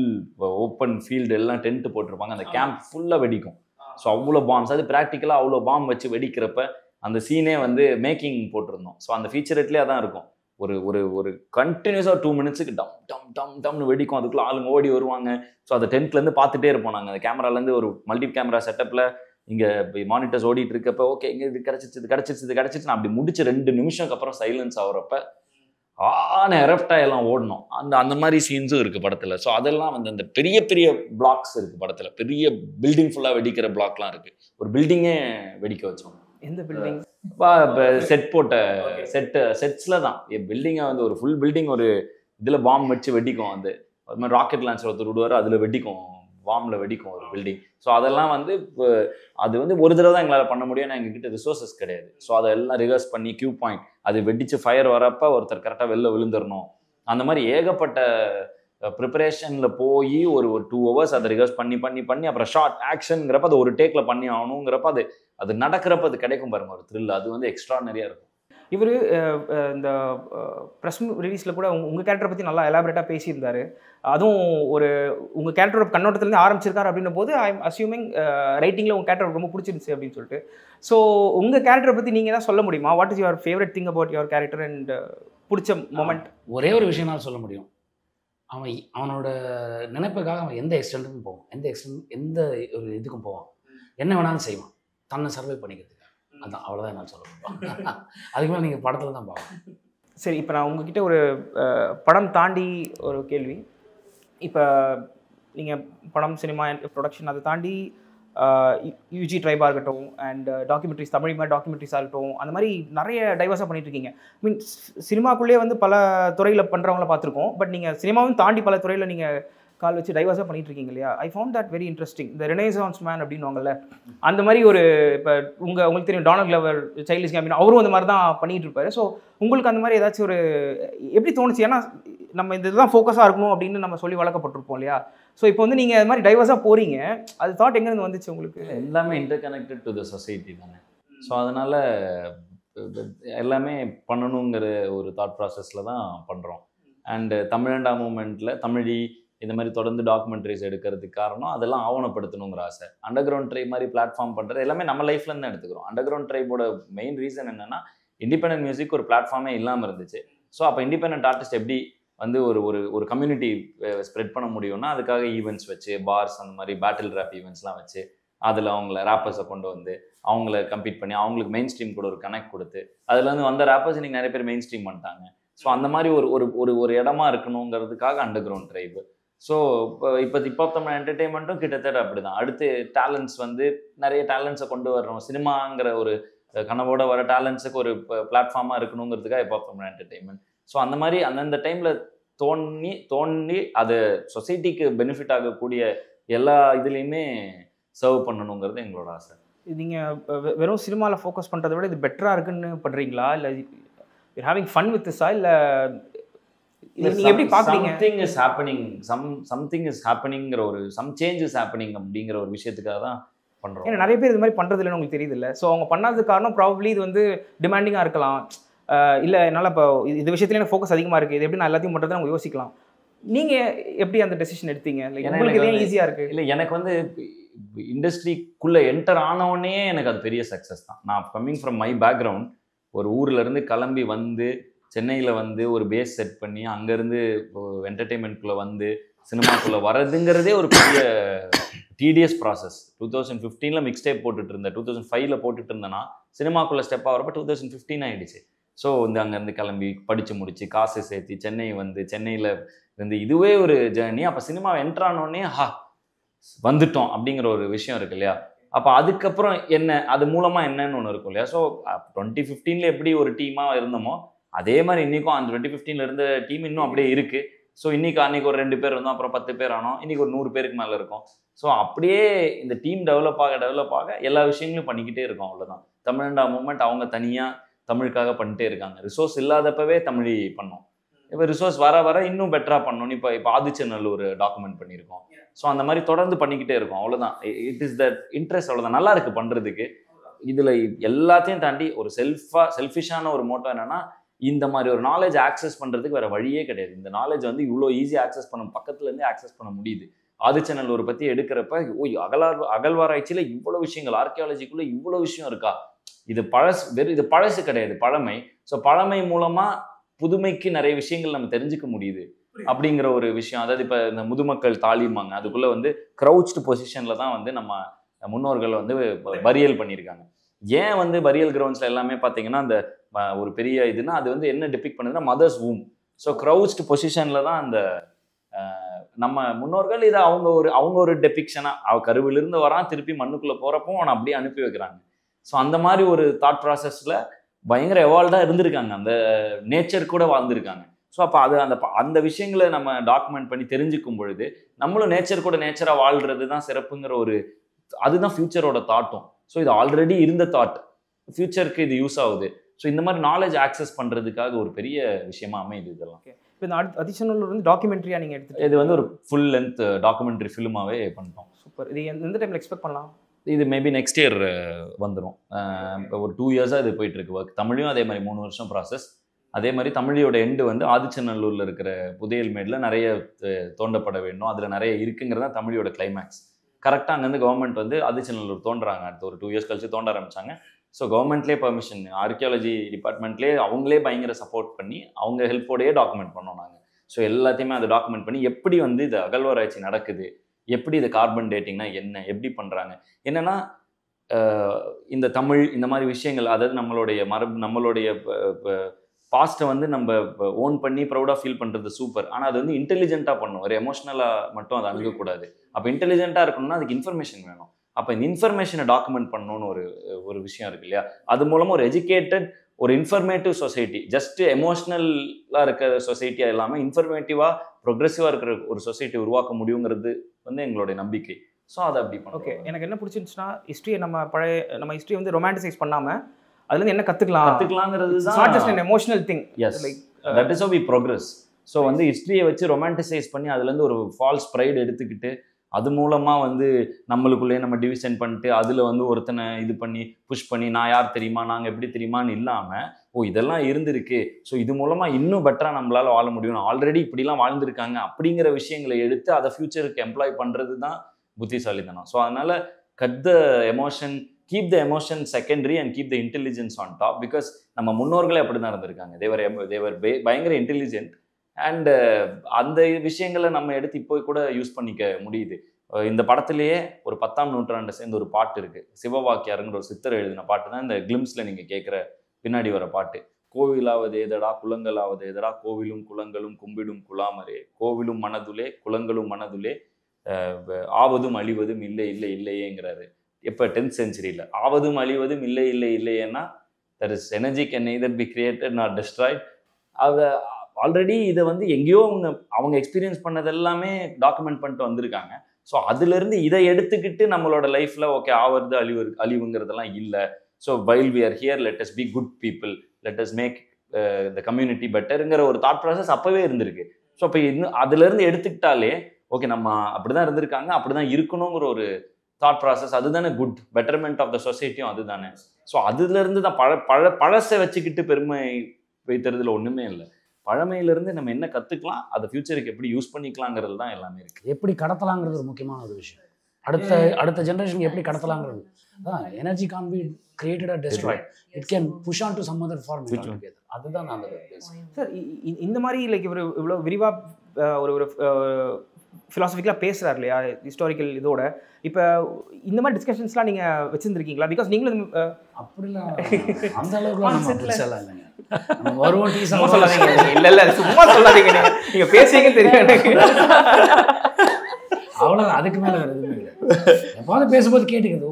ஓப்பன் ஃபீல்டு எல்லாம் டென்ட் போட்டிருப்பாங்க, அந்த கேம்ப் ஃபுல்லாக வெடிக்கும். ஸோ அவ்வளோ பாம்ஸ், அது ப்ராக்டிக்கலாக அவ்வளோ பாம் வச்சு வெடிக்கிறப்ப அந்த சீனே வந்து மேக்கிங் போட்டிருந்தோம். ஸோ அந்த ஃபீச்சரேட்லேயே தான் இருக்கும். ஒரு ஒரு ஒரு கண்டினியூஸாக 2 மினிட்ஸுக்கு டம் டம் டம் டம்னு வெடிக்கும். அதுக்குள்ளே ஆளுங்க ஓடி வருவாங்க. ஸோ அதை டென்ட்லேருந்து பார்த்துட்டே இருப்போம் நாங்கள். அந்த கேமராலேருந்து ஒரு மல்டி கேமரா செட்டப்பில் இங்கே மானிட்டர்ஸ் ஓடிட்டு இருக்கப்போ ஓகே இங்கே இது கிடச்சிச்சு நான் அப்படி முடிச்சு 2 நிமிஷத்துக்கு அப்புறம் சைலன்ஸ் ஆகிறப்ப எரப்டாக எல்லாம் ஓடணும். அந்த மாதிரி சீன்ஸும் இருக்குது படத்தில். ஸோ அதெல்லாம் வந்து அந்த பெரிய பெரிய பிளாக்ஸ் இருக்குது படத்தில். பெரிய பில்டிங் ஃபுல்லாக வெடிக்கிற பிளாக்லாம் இருக்குது. ஒரு பில்டிங்கே வெடிக்க வச்சோம். எந்த பில்டிங்? இப்போ செட் போட்ட செட்ஸில் தான் பில்டிங்கை வந்து ஒரு ஃபுல் பில்டிங் ஒரு இதில் பாம்பு வச்சு வெடிக்கும். அது மாதிரி ராக்கெட் லான்ச்சர் ஒருத்தர் விடுவார், அதில் வெடிக்கும், பாம்பில் வெடிக்கும் ஒரு பில்டிங். ஸோ அதெல்லாம் வந்து அது வந்து ஒரு தடவை தான் எங்களால் பண்ண முடியும். எங்ககிட்ட ரிசோர்ஸஸ் கிடையாது. ஸோ அதெல்லாம் ரிவர்ஸ் பண்ணி கியூ பாயிண்ட் அது வெடிச்சு ஃபயர் வரப்போ ஒருத்தர் கரெக்டாக வெளில விழுந்துடணும். அந்த மாதிரி ஏகப்பட்ட ப்ரிப்பரேஷனில் போய் ஒரு 2 ஹவர்ஸ் அதை ரிவர்ஸ் பண்ணி அப்புறம் ஷார்ட் ஆக்ஷனுங்கிறப்ப அது ஒரு டேக்கில் பண்ணி ஆகணுங்கிறப்ப அது நடக்கிறப்ப அது கிடைக்கும் பாருங்க ஒரு த்ரில். அது வந்து எக்ஸ்ட்ரானரியாக இருக்கும். இவர் இந்த ப்ரெஸ் ரிலீஸில் கூட உங்கள் கேரக்டரை பற்றி நல்லா எலாபரேட்டாக பேசியிருந்தார். அதுவும் ஒரு உங்கள் கேரக்டரோட கண்ணோட்டத்துலேருந்து ஆரம்பிச்சிருக்காரு அப்படின்னும் போது ஐ எம் அஸ்யூமிங் ரைட்டிங்கில் உங்கள் கேரக்டர் ரொம்ப பிடிச்சிருந்துச்சு அப்படின்னு சொல்லிட்டு. ஸோ உங்கள் கேரக்டரை பற்றி நீங்கள் தான் சொல்ல முடியுமா? What is your favourite thing about your character and பிடிச்ச மொமெண்ட்? ஒரே ஒரு விஷயம்னால சொல்ல முடியும். அவனோட நினைப்புக்காக அவன் எந்த எக்ஸ்டென்ட்டுக்கும் போவான், எந்த ஒரு இதுக்கும் போவான், என்ன வேணாலும் செய்வான் தன்னை சர்வை பண்ணிக்கிறதுக்கு. அதான் அவ்வளோதான் நான் சொல்ல முடியும். அதுக்கு மேலே நீங்கள் படத்தில் தான் பார்க்கணும். சரி, இப்போ நான் உங்ககிட்ட ஒரு படம் தாண்டி ஒரு கேள்வி. இப்போ நீங்கள் படம், சினிமா, ப்ரொடக்ஷன் அதை தாண்டி யூஜி ட்ரைபாக இருக்கட்டும் அண்ட் டாக்குமெண்ட்ரிஸ், தமிழ் மாதிரி டாக்குமெண்ட்ரிஸாக இருக்கட்டும், அந்த மாதிரி நிறைய டைவர்ஸாக பண்ணிட்டுருக்கீங்க. மீன் சினிமாக்குள்ளேயே வந்து பல துறையில் பண்ணுறவங்கள பார்த்துருக்கோம். பட் நீங்கள் சினிமாவும் தாண்டி பல துறையில் நீங்கள் கால் வச்சு டைவர்ஸாக பண்ணிட்டு இருக்கீங்க இல்லையா? I found that very interesting. இந்த ரெனேசான்ஸ் மேன் அப்படின்னுவாங்கல்ல, அந்த மாதிரி ஒரு இப்போ உங்களுக்கு தெரியும் டானல் கிளவர், சைல்டிஷ் கேம்பின், அவரும் அந்த மாதிரி தான் பண்ணிகிட்டு இருப்பாரு. ஸோ உங்களுக்கு அந்த மாதிரி ஏதாச்சும் ஒரு எப்படி தோணுச்சு? ஏன்னா நம்ம இந்த இதுதான் ஃபோக்கஸாக இருக்கணும் அப்படின்னு நம்ம சொல்லி வளர்க்கப்பட்டிருப்போம் இல்லையா? ஸோ இப்போ வந்து நீங்கள் அது மாதிரி டைவர்ஸாக போகிறீங்க, அது தாட் எங்கேருந்து வந்துச்சு உங்களுக்கு? எல்லாமே inter connected to the society தானே. ஸோ அதனால் எல்லாமே பண்ணணுங்கிற ஒரு தாட் ப்ராசஸில் தான் பண்ணுறோம். அண்டு தமிழண்டா மூமெண்ட்டில் தமிழி இந்த மாதிரி தொடர்ந்து டாக்குமெண்ட்ரிஸ் எடுக்கிறதுக்கு காரணம் அதெல்லாம் ஆவணப்படுத்தணுங்கிற ஆசை. அண்டர் கிரவுண்ட் ட்ரைப் மாதிரி பிளாட்ஃபார்ம் பண்ணுறது எல்லாமே நம்ம லைஃப்லேருந்து தான் எடுத்துக்கிறோம். அண்டர் கிரவுண்ட் ட்ரைபோட மெயின் ரீசன் என்னென்னா இண்டிபெண்டன்ட் மியூசிக் ஒரு பிளாட்ஃபார்மே இல்லாமல் இருந்துச்சு. ஸோ அப்போ இண்டிபெண்டன்ட் ஆர்டிஸ்ட் எப்படி வந்து ஒரு கம்யூனிட்டி ஸ்ப்ரெட் பண்ண முடியும்னா அதுக்காக ஈவெண்ட்ஸ் வச்சு, பார்ஸ் அந்த மாதிரி பேட்டில் ரேப் ஈவெண்ட்ஸ்லாம் வச்சு அதில் அவங்கள ரேப்பர்ஸை கொண்டு வந்து அவங்கள கம்பீட் பண்ணி அவங்களுக்கு மெயின் ஸ்ட்ரீம் கூட ஒரு கனெக்ட் கொடுத்து அதில் வந்து வந்த ரேப்பர்ஸ் இன்றைக்கி நிறைய பேர் மெயின் ஸ்ட்ரீம் பண்ணிட்டாங்க. ஸோ அந்த மாதிரி ஒரு இடமா இருக்கணுங்கிறதுக்காக அண்டர் கிரவுண்ட் ட்ரைப். ஸோ இப்போ ஹிப்ஹாப் தமிழ் என்டர்டெயின்மெண்ட்டும் கிட்டத்தட்ட அப்படி தான். அடுத்து டேலண்ட்ஸ் வந்து நிறைய டேலண்ட்ஸை கொண்டு வரணும், சினிமாங்கிற ஒரு கனவோட வர டேலண்ட்ஸுக்கு ஒரு பிளாட்ஃபார்மாக இருக்கணுங்கிறதுக்காக ஹிப்ஹாப் தமிழ் என்டர்டெயின்மெண்ட். ஸோ அந்த மாதிரி அந்தந்த டைமில் தோண்டி அது சொசைட்டிக்கு பெனிஃபிட் ஆகக்கூடிய எல்லா இதுலேயுமே சர்வ் பண்ணணுங்கிறது எங்களோட ஆசை. நீங்கள் வெறும் சினிமாவில் ஃபோக்கஸ் பண்ணுறதை விட இது பெட்டராக இருக்குன்னு பண்ணுறீங்களா? இல்லை you having fun with this இல்ல நீங்க எப்படி பாக்குறீங்க? சம்திங் இஸ் ஹேப்பனிங்கிற ஒரு சேஞ்ச் இஸ் ஹேப்பனிங் அப்படிங்கிற ஒரு விஷயத்துக்காக தான் பண்றோம். ஏன்னா நிறைய பேர் இது மாதிரி பண்றது இல்லைன்னு உங்களுக்கு தெரியுது இல்லை? ஸோ அவங்க பண்ணாததுக்கு காரணம் ப்ராபப்ளி இது வந்து டிமாண்டிங்காக இருக்கலாம், இல்லை என்னால் இப்போ இது விஷயத்துல எனக்கு ஃபோக்கஸ் அதிகமாக இருக்குது, இது எப்படி நான் எல்லாத்தையும் பண்ணுறது அவங்க யோசிக்கலாம். நீங்கள் எப்படி அந்த டெசிஷன் எடுத்தீங்க? உங்களுக்கு இதே ஈஸியாக இருக்குது? இல்லை, எனக்கு வந்து இண்டஸ்ட்ரிக்குள்ளே என்டர் ஆனவுடனே எனக்கு அது பெரிய சக்ஸஸ் தான். நான் கம்மிங் ஃப்ரம் மை பேக்ரவுண்ட், ஒரு ஊர்லேருந்து கிளம்பி வந்து சென்னையில் வந்து ஒரு பேஸ் செட் பண்ணி அங்கேருந்து என்டர்டெயின்மெண்ட்குள்ளே வந்து சினிமாக்குள்ளே வர்றதுங்கிறதே ஒரு பெரிய டிடிஎஸ் ப்ராசஸ். 2015 மிக்ஸ்டேப் போட்டுட்டு இருந்தேன், 2005 போட்டுட்டு இருந்தேன்னா சினிமாக்குள்ளே ஸ்டெப் ஆகிறப்ப 2015 ஆகிடுச்சு. ஸோ வந்து அங்கேருந்து கிளம்பி படித்து முடிச்சு காசு சேர்த்து சென்னை வந்து சென்னையில் இருந்து இதுவே ஒரு ஜேர்னி. அப்போ சினிமாவை என்டர் ஆனோடனே வந்துட்டோம் அப்படிங்கிற ஒரு விஷயம் இருக்கு இல்லையா? அப்போ அதுக்கப்புறம் என்ன, அது மூலமாக என்னன்னு ஒன்று இருக்கும் இல்லையா? ஸோ 2015 எப்படி ஒரு டீமாக இருந்தோமோ அதே மாதிரி இன்றைக்கும் அந்த 2015 இருந்த டீம் இன்னும் அப்படியே இருக்குது. ஸோ அன்றைக்கி ஒரு 2 பேர் இருந்தோம், அப்புறம் 10 பேர் ஆனோம், இன்றைக்கி ஒரு 100 பேருக்கு மேலே இருக்கும். ஸோ அப்படியே இந்த டீம் டெவலப் ஆக எல்லா விஷயங்களும் பண்ணிக்கிட்டே இருக்கோம். அவ்வளோதான். தமிழண்டா மூமெண்ட் அவங்க தனியாக தமிழுக்காக பண்ணிட்டே இருக்காங்க. ரிசோர்ஸ் இல்லாதப்பவே தமிழ் பண்ணோம். இப்போ ரிசோர்ஸ் வர இன்னும் பெட்டராக பண்ணணும். இப்போ ஆதிச்சநல்லூர் டாக்குமெண்ட் பண்ணியிருக்கோம். ஸோ அந்த மாதிரி தொடர்ந்து பண்ணிக்கிட்டே இருக்கோம். அவ்வளோதான். It is the interest. அவ்வளோதான். நல்லா இருக்குது பண்ணுறதுக்கு. இதில் எல்லாத்தையும் தாண்டி ஒரு செல்ஃபிஷான ஒரு மோட்டோ என்னென்னா, இந்த மாதிரி ஒரு நாலேஜ் ஆக்சஸ் பண்ணுறதுக்கு வேறு வழியே கிடையாது. இந்த நாலேஜ் வந்து இவ்வளோ ஈஸியாக ஆக்சஸ் பண்ண பக்கத்துலேருந்தே ஆக்சஸ் பண்ண முடியுது. ஆதிச்சநல்லூர் பற்றி எடுக்கிறப்ப அகழ்வாராய்ச்சியில் இவ்வளோ விஷயங்கள், ஆர்கியாலஜிக்குள்ளே இவ்வளோ விஷயம் இருக்கா? இது பழசு கிடையாது, பழமை. ஸோ பழமை மூலமாக புதுமைக்கு நிறைய விஷயங்கள் நம்ம தெரிஞ்சுக்க முடியுது அப்படிங்கிற ஒரு விஷயம். அதாவது இப்போ இந்த முதுமக்கள் தாலிமாங்க, அதுக்குள்ளே வந்து க்ரௌச்டு பொசிஷனில் தான் வந்து நம்ம முன்னோர்கள் வந்து பரியல் பண்ணியிருக்காங்க. ஏன் வந்து பரியல் கிரவுண்ட்ஸில் எல்லாமே பார்த்தீங்கன்னா அந்த ஒரு பெரிய இதுனா அது வந்து என்ன டிபிக் பண்ணுதுன்னா மதர்ஸ் வூம். ஸோ க்ரௌச்டு பொசிஷனில் தான் அந்த நம்ம முன்னோர்கள் இதை அவங்க ஒரு டெபிக்ஷனாக கருவிலிருந்து வரான், திருப்பி மண்ணுக்குள்ளே போகிறப்போ அவனை அப்படியே அனுப்பி வைக்கிறாங்க. ஸோ அந்த மாதிரி ஒரு தாட் ப்ராசஸில் பயங்கர எவால்வ்டாக இருந்திருக்காங்க, அந்த நேச்சர் கூட வாழ்ந்துருக்காங்க. ஸோ அப்போ அந்த விஷயங்களை நம்ம டாக்குமெண்ட் பண்ணி தெரிஞ்சுக்கும் பொழுது நம்மளும் நேச்சர் கூட நேச்சராக வாழ்கிறது தான் சிறப்புங்கிற ஒரு அதுதான் ஃபியூச்சரோட தாட்டும். ஸோ இது ஆல்ரெடி இருந்த தாட், ஃபியூச்சருக்கு இது யூஸ் ஆகுது. ஸோ இந்த மாதிரி நாலேஜ் ஆக்சஸ் பண்ணுறதுக்காக ஒரு பெரிய விஷயமா அமையுது இதெல்லாம். இப்போ இந்த ஆதிச்சநல்லூர் வந்து டாக்குமெண்ட்ரியாக நீங்கள் எடுத்துகிட்டு இது வந்து ஒரு ஃபுல் லென்த் டாக்குமெண்ட்ரி ஃபிலிமாகவே பண்ணிட்டோம். சூப்பர். இது எந்த டைமில் எக்ஸ்பெக்ட் பண்ணலாம்? இது மேபி நெக்ஸ்ட் இயர் வந்துடும். இப்போ ஒரு 2 இயர்ஸாக இது போயிட்டுருக்கு ஒர்க். தமிழையும் அதே மாதிரி 3 வருஷம் ப்ராசஸ். அதே மாதிரி தமிழியோட எண்டு வந்து ஆதிச்சநல்லூரில் இருக்கிற புதையல்மேடில் நிறைய தோண்டப்பட வேண்டும், அதில் நிறைய இருக்குங்கிறது தான் தமிழியோட கிளைமேக்ஸ். கரெக்டாக அங்கேருந்து கவர்மெண்ட் வந்து ஆதிச்சநல்லூர் தோன்றாங்க. அடுத்த ஒரு 2 இயர்ஸ் கழிச்சு தோண்ட ஆரம்பித்தாங்க. ஸோ கவர்மெண்ட்லேயே பர்மிஷன், ஆர்கியாலஜி டிபார்ட்மெண்ட்லேயே அவங்களே பயங்கர சப்போர்ட் பண்ணி அவங்க ஹெல்ப்போடையே டாக்குமெண்ட் பண்ணோம் நாங்கள். ஸோ எல்லாத்தையுமே அதை டாக்குமெண்ட் பண்ணி எப்படி வந்து இது அகழ்வாராய்ச்சி நடக்குது, எப்படி இது கார்பன் டேட்டிங்னா என்ன, எப்படி பண்ணுறாங்க, என்னென்னா இந்த தமிழ் இந்த மாதிரி விஷயங்கள், அதாவது நம்மளுடைய பாஸ்ட்டை வந்து நம்ம ஓன் பண்ணி ப்ரௌடாக ஃபீல் பண்ணுறது சூப்பர். ஆனால் அது வந்து இன்டெலிஜென்ட்டாக பண்ணணும், ஒரு எமோஷ்னலாக மட்டும் அதை அணுகக்கூடாது. அப்போ இன்டெலிஜென்ட்டாக இருக்கணும்னா அதுக்கு இன்ஃபர்மேஷன் வேணும். அப்போ இந்த இன்ஃபர்மேஷனை டாக்குமெண்ட் பண்ணணும்னு ஒரு விஷயம் இருக்கு இல்லையா? அது மூலமாக ஒரு எஜுகேட்டட், ஒரு இன்ஃபர்மேட்டிவ் சொசைட்டி, ஜஸ்ட் எமோஷ்னலாக இருக்கிற சொசைட்டியாக இல்லாமல் இன்ஃபர்மேட்டிவாக ப்ரொக்ரெசிவாக இருக்கிற ஒரு சொசைட்டி உருவாக்க முடியுங்கிறது வந்து எங்களுடைய நம்பிக்கை. ஸோ அதை அப்படி பண்ணும். ஓகே, எனக்கு என்ன பிடிச்சிருந்துச்சுன்னா ஹிஸ்ட்ரியை நம்ம ஹிஸ்ட்ரி வந்து ரொமான்டிசைஸ் பண்ணாமல் அதுலேருந்து என்ன கற்றுக்கலாங்கிறது தான். Not just an emotional thing. Yes, like that is how we progress. So வந்து ஹிஸ்ட்ரியை வச்சு ரொமான்டிசைஸ் பண்ணி அதுலேருந்து ஒரு ஃபால்ஸ் ப்ரைட் எடுத்துக்கிட்டு அது மூலமாக வந்து நம்மளுக்குள்ளேயே நம்ம டிவிஷன் பண்ணிட்டு அதில் வந்து ஒருத்தனை இது பண்ணி புஷ் பண்ணி நான் யார் தெரியுமா, நாங்கள் எப்படி தெரியுமான்னு இல்லாமல் இதெல்லாம் இருந்திருக்கு, ஸோ இது மூலமாக இன்னும் பெட்டராக நம்மளால் வாழ முடியும், ஆல்ரெடி இப்படிலாம் வாழ்ந்துருக்காங்க அப்படிங்கிற விஷயங்களை எடுத்து அதை ஃப்யூச்சருக்கு எம்ப்ளாய் பண்ணுறது தான் புத்திசாலித்தனம். ஸோ அதனால் cut the emotion, keep the emotion secondary and keep the intelligence on top. Because நம்ம முன்னோர்களே அப்படி தான் இருந்திருக்காங்க. தேவர் பயங்கர இன்டெலிஜென்ட் அண்ட் அந்த விஷயங்களை நம்ம எடுத்து இப்போ கூட யூஸ் பண்ணிக்க முடியுது. இந்த படத்துலேயே ஒரு 10ஆம் நூற்றாண்டை சேர்ந்த ஒரு பாட்டு இருக்குது, சிவவாக்கியாருங்கிற ஒரு சித்தர் எழுதின பாட்டு தான் இந்த கிளிம்ஸில் நீங்கள் கேட்குற பின்னாடி வர பாட்டு. கோவிலாவது ஏதடா குளங்களாவது ஏதடா, கோவிலும் குளங்களும் கும்பிடும் குலாமரே, கோவிலும் மனதுலே குளங்களும் மனதுலே, ஆவதும் அழிவதும் இல்லை இல்லை இல்லையேங்கிறாரு. எப்போ 10th centuryல ஆவதும் அழிவதும் இல்லை இல்லை இல்லையேன்னா there is energy can neither be created nor destroyed. அதை ஆல்ரெடி இதை வந்து எங்கேயோ அவங்க எக்ஸ்பீரியன்ஸ் பண்ணது எல்லாமே டாக்குமெண்ட் பண்ணிட்டு வந்திருக்காங்க. ஸோ அதுலேருந்து இதை எடுத்துக்கிட்டு நம்மளோட லைஃப்பில் ஓகே ஆவது அழிவுங்கிறதெல்லாம் இல்லை. So while we are here let us be good people, let us make the community பெட்டருங்கிற ஒரு தாட் ப்ராசஸ் அப்போவே இருந்திருக்கு. ஸோ அப்போ இன்னும் அதுலேருந்து எடுத்துக்கிட்டாலே ஓகே நம்ம அப்படி தான் இருந்திருக்காங்க, அப்படி தான் இருக்கணுங்கிற ஒரு தாட் ப்ராசஸ், அதுதானே குட் பெட்டர்மெண்ட் ஆஃப் த சொசைட்டியும் அதுதானே. ஸோ அதுலேருந்து தான் பழசை வச்சுக்கிட்டு பெருமை வைத்தறதுல ஒன்றுமே இல்லை. பழமையிலேருந்து நம்ம என்ன கற்றுக்கலாம், அதை ஃபியூச்சருக்கு எப்படி யூஸ் பண்ணிக்கலாங்கிறது தான் எல்லாமே இருக்குது. எப்படி கடத்தலாங்கிறது ஒரு முக்கியமான ஒரு விஷயம். அடுத்த ஜென்ரேஷனுக்கு எப்படி கடத்தலாங்கிறது தான். Energy can be created or destroyed, it can push on to some other form. அதுதான் நான் சார் இந்த மாதிரி லைக் இவர் இவ்வளோ விரிவாக ஒரு ஃபிலாசபிக்கலாக பேசுகிறார் இல்லையா ஹிஸ்டாரிக்கல் இதோட. இப்போ இந்த மாதிரி டிஸ்கஷன்ஸ்லாம் நீங்கள் வச்சுருந்துருக்கீங்களா? பிகாஸ் நீங்களும் அப்படிலாம் அந்த அளவுக்கு இல்லைங்க. வருவோம் டீ சும்மா சொல்லாதீங்க. இல்லை சும்மா சொல்லாதீங்க, நீங்கள் பேசுறீங்க தெரியும் எனக்கு. அவ்வளோ அதுக்கு மேலே வேறு எதுவுமே இல்லை. எப்பாவது பேசும்போது கேட்டுக்கிறது.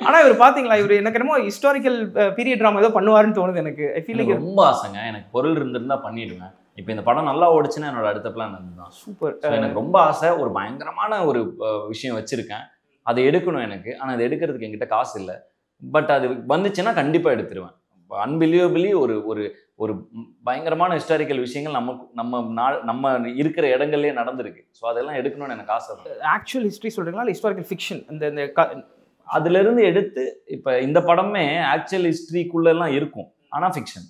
ஆனால் இவர் பார்த்தீங்களா, இவர் எனக்கு என்னமோ ஹிஸ்டாரிக்கல் பீரியட் ட்ராமா ஏதோ பண்ணுவாருன்னு தோணுது எனக்கு. ஐ ஃபீல் லைக் ரொம்ப ஆசைங்க, எனக்கு பொருள் இருந்திருந்தா பண்ணிடுவேன். இப்போ இந்த படம் நல்லா ஓடிச்சுன்னா என்னோட அடுத்த பிளான் அதுதான். சூப்பர். எனக்கு ரொம்ப ஆசை, ஒரு பயங்கரமான ஒரு விஷயம் வச்சிருக்கேன், அதை எடுக்கணும் எனக்கு. ஆனால் அதை எடுக்கிறதுக்கு என்கிட்ட காசு இல்லை. பட் அது வந்துச்சுன்னா கண்டிப்பாக எடுத்துருவேன். அன்பிலியபிளி ஒரு ஒரு ஒரு பயங்கரமான ஹிஸ்டாரிக்கல் விஷயங்கள் நம்ம இருக்கிற இடங்கள்லேயே நடந்திருக்கு. ஸோ அதெல்லாம் எடுக்கணும்னு எனக்கு ஆசை. ஆக்சுவல் ஹிஸ்ட்ரி சொல்கிறீங்களா இல்லை ஹிஸ்டாரிக்கல் ஃபிக்ஷன்? இந்த அதுலேருந்து எடுத்து இப்போ இந்த படமே ஆக்சுவல் ஹிஸ்ட்ரிக்குள்ளெல்லாம் இருக்கும், ஆனால் ஃபிக்ஷன்.